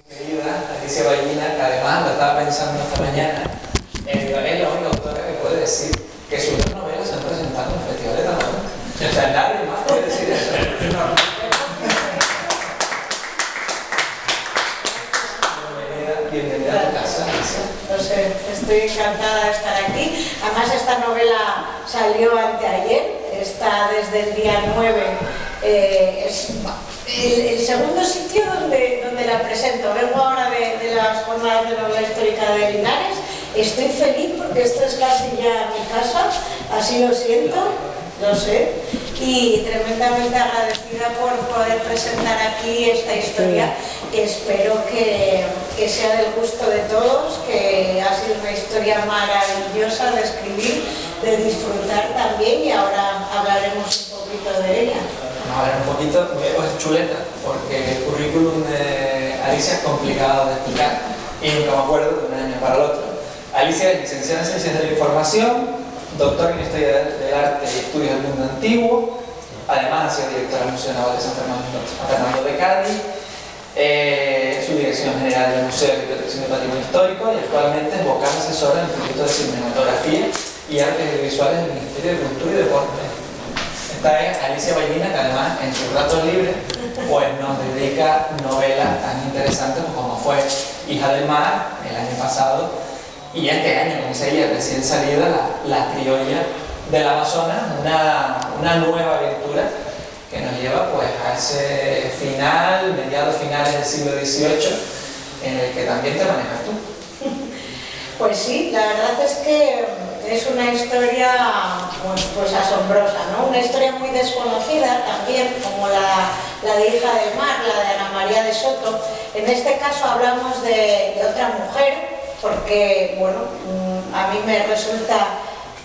Querida Alicia Ballina, que además lo estaba pensando esta mañana, es la única autora que puede decir que sus dos novelas se han presentado en festivales de novela. O sea, nadie más puede decir eso. Bienvenida a tu casa, Alicia. No sé, estoy encantada de estar aquí. Además, esta novela salió anteayer, está desde el día 9. Es el segundo sitio donde la presento. Vengo ahora de las jornadas de novela histórica de Linares. Estoy feliz porque esto es casi ya mi casa, así lo siento, lo sé, y tremendamente agradecida por poder presentar aquí esta historia, que espero que sea del gusto de todos, que ha sido una historia maravillosa de escribir, de disfrutar también, y ahora hablaremos un poquito de ella. Vamos a ver un poquito, pues chuleta, porque el currículum de Alicia es complicado de explicar y nunca me acuerdo de un año para el otro. Alicia es licenciada en Ciencias de la Información, doctora en Historia del Arte y Estudios del Mundo Antiguo, además ha sido directora del Museo Naval de San Fernando de Cádiz, subdirección general del Museo de Protección del Patrimonio Histórico, y actualmente es vocal asesora del Instituto de Cinematografía y Artes Audiovisuales del Ministerio de Cultura y Deporte. Esta es Alicia Ballina, que además en sus ratos libres pues nos dedica novelas tan interesantes como fue Hija del Mar el año pasado, y este año, como dice ella, recién salida, La Criolla del Amazonas, una nueva aventura que nos lleva pues a ese final, mediados finales del siglo XVIII, en el que también te manejas tú. Pues sí, la verdad es que es una historia pues asombrosa, ¿no? Una historia muy desconocida también, como la de Hija del Mar, la de Ana María de Soto. En este caso hablamos de otra mujer, porque, bueno, a mí me resulta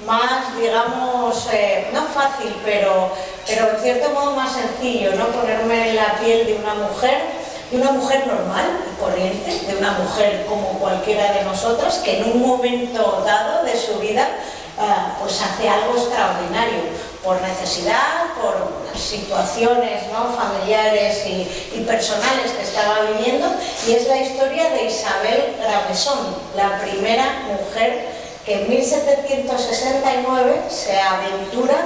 más, digamos, no fácil, pero en cierto modo más sencillo, ¿no? Ponerme en la piel de una mujer normal y corriente, de una mujer como cualquiera de nosotras, que en un momento dado de su vida pues hace algo extraordinario, por necesidad, por situaciones, ¿no?, familiares y personales que estaba viviendo, y es la historia de Isabel Gravesón, la primera mujer que en 1769 se aventura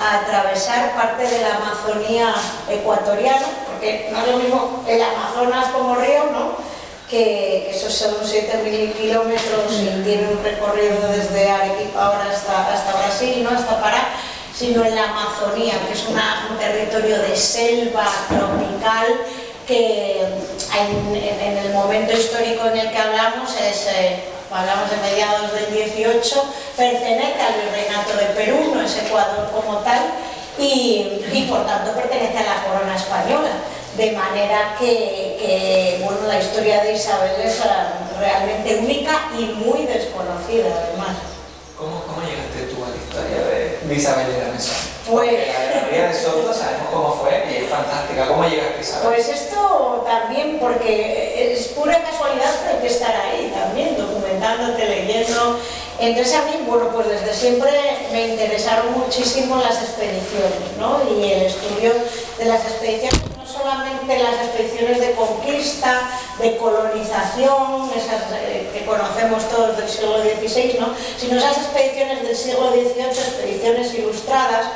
a atravesar parte de la Amazonía ecuatoriana, porque no es lo mismo el Amazonas como río, ¿no?, que esos son 7.000 kilómetros y tiene un recorrido desde Arequipa ahora hasta Brasil, ¿no?, hasta Pará, sino en la Amazonía, que es un territorio de selva tropical que en el momento histórico en el que hablamos hablamos de mediados del 18, pertenece al Virreinato de Perú, no es Ecuador como tal, y por tanto pertenece a la corona española, de manera que bueno, la historia de Isabel es realmente única y muy desconocida además. ¿Cómo llegaste tú a la historia de Isabel de Gravesón? Pues, la María de Soto sabemos cómo fue y es fantástica. ¿Cómo llegaste a Isabel? Pues esto también, porque es pura casualidad, pero hay que estar ahí también, documentándote, leyendo. Entonces a mí, bueno, pues desde siempre me interesaron muchísimo las expediciones, ¿no? Y el estudio de las expediciones, no solamente las expediciones de conquista, de colonización, esas que conocemos todos del siglo XVI, ¿no?, sino esas expediciones del siglo XVIII, expediciones ilustradas,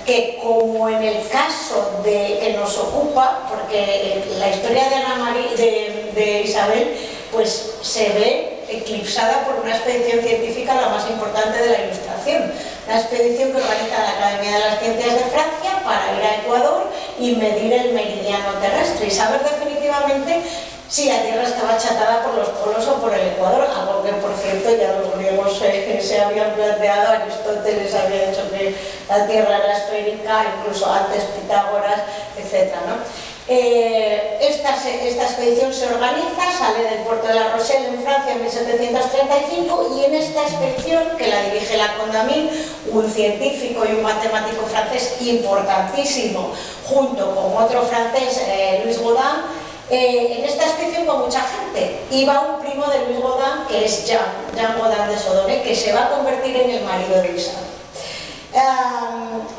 que como en el caso que nos ocupa, porque la historia de Ana María, de Isabel, pues se ve eclipsada por una expedición científica la más importante de la Ilustración, una expedición que organiza la Academia de las Ciencias de Francia para ir a Ecuador y medir el meridiano terrestre y saber definitivamente si la Tierra estaba achatada por los polos o por el Ecuador, algo que por cierto ya los griegos se habían planteado, Aristóteles había dicho que la Tierra era esférica, incluso antes Pitágoras, etc., ¿no? Esta expedición se organiza, sale del puerto de La Rochelle en Francia en 1735, y en esta expedición, que la dirige la Condamine, un científico y un matemático francés importantísimo, junto con otro francés, Louis Gaudin, en esta expedición con mucha gente. Iba un primo de Louis Gaudin, que es Jean Gaudin de Sodone, que se va a convertir en el marido de Isabel.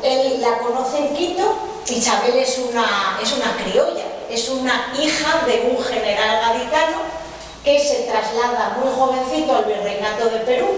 Él la conoce en Quito. Isabel es una criolla, es una hija de un general que se traslada muy jovencito al virreinato de Perú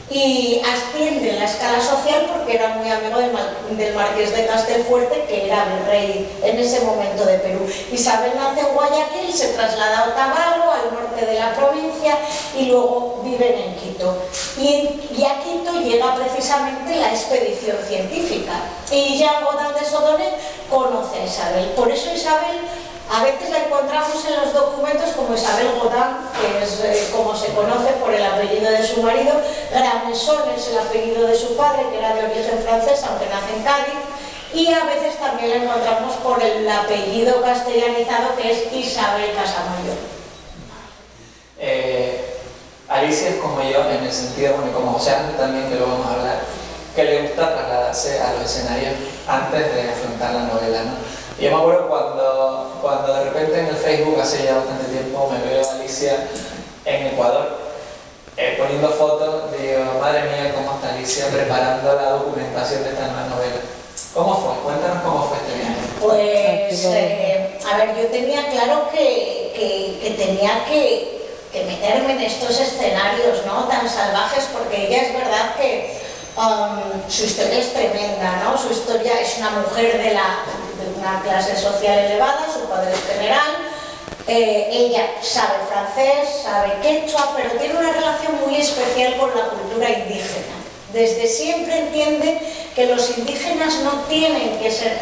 y asciende en la escala social porque era muy amigo del marqués de Castelfuerte, que era virrey en ese momento de Perú. Isabel nace en Guayaquil, se traslada a Otavalo, al norte de la provincia, y luego viven en Quito. Y a Quito llega precisamente la expedición científica. Y Jean Godin de Sodone conoce a Isabel. Por eso Isabel a veces la encontramos en los documentos como Isabel Godin, que es como se conoce por el apellido de su marido. Grameson es el apellido de su padre, que era de origen francés, aunque nace en Cádiz. Y a veces también la encontramos por el apellido castellanizado, que es Isabel Casamayor. Alicia es como yo en el sentido, bueno, como José Ángel también, que lo vamos a hablar, que le gusta trasladarse a los escenarios antes de afrontar la novela, ¿no? Yo me acuerdo cuando de repente en el Facebook, hace ya bastante tiempo, me veo a Alicia en Ecuador poniendo fotos, digo, madre mía, ¿cómo está Alicia preparando la documentación de esta nueva novela? ¿Cómo fue? Cuéntanos cómo fue este viaje. Pues, a ver, yo tenía claro que tenía que meterme en estos escenarios, ¿no?, tan salvajes, porque ella es verdad que su historia es tremenda, ¿no? Su historia es una mujer de una clase social elevada, su padre es general, ella sabe francés, sabe quechua, pero tiene una relación muy especial con la cultura indígena. Desde siempre entiende que los indígenas no tienen que ser